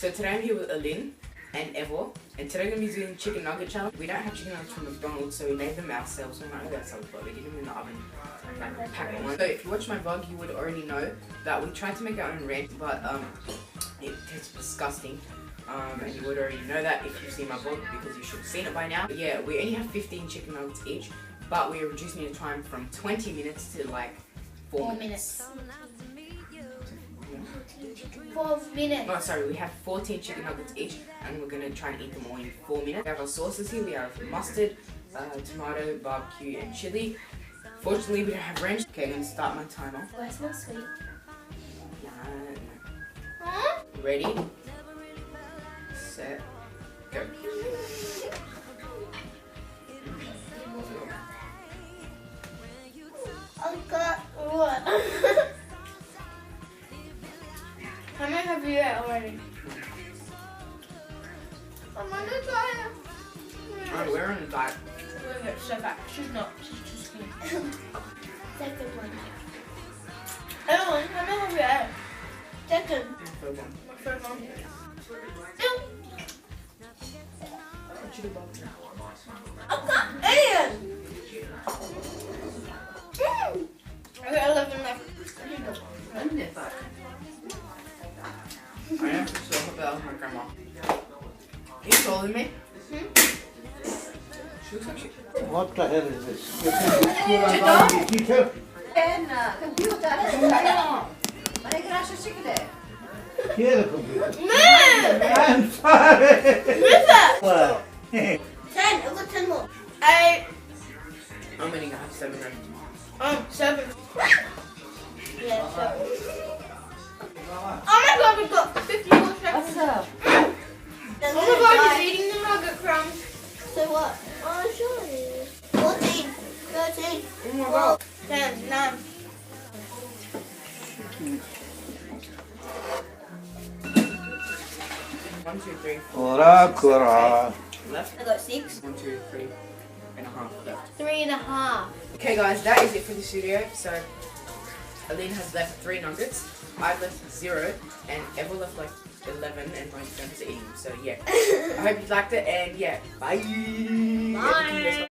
So today I'm here with Alin and Evo, and today we're going to be doing chicken nugget challenge. We don't have chicken nuggets from McDonald's, so we made them ourselves. We're not ourselves, but we did them in the oven, like pack one. So if you watch my vlog, you would already know that we tried to make our own ranch, but it tastes disgusting. And you would already know that if you've seen my vlog, because you should have seen it by now. But yeah, we only have 15 chicken nuggets each, but we are reducing the time from 20 minutes to like 4 minutes. 4 minutes. Oh, sorry, we have 14 chicken nuggets each, and we're going to try and eat them all in 4 minutes. We have our sauces here. We have mustard, tomato, barbecue, and chili. Fortunately, we don't have ranch. Okay, I'm going to start my timer. Where's my sweet? Huh? Ready, set, go. I've got what? How many have you ate already? I'm on a diet. Oh, we're on a diet. We're so fat. She's not. She's too skinny. Second one. Everyone, how many have you ate? Second. Third one. My third one. I can't eat it. I got 11 left. I have to show her that was my grandma. Are you taller than me? She looks like she... What the hell is this? Computer. Ma ne grasso si chiede. Chi è il computer? Man! I'm sorry! Well, 10. I've got 10 more. 8. I'm only gonna have 7 then. 7. Yeah, 7. Oh my god, we've got 50 more seconds. What's up? Oh my god, he's eating the nugget crumbs. So what? Oh, sure. 14, 13, Oh my god. 10, 9. One, two, three. ora cora. Left. I got 6. 1, 2, 3 and a half left. 3.5. Okay guys, that is it for this video. So Alin has left 3 nuggets, I've left 0, and Evo left like 11, and my friend is eating. So yeah, I hope you liked it, and yeah, bye. Bye.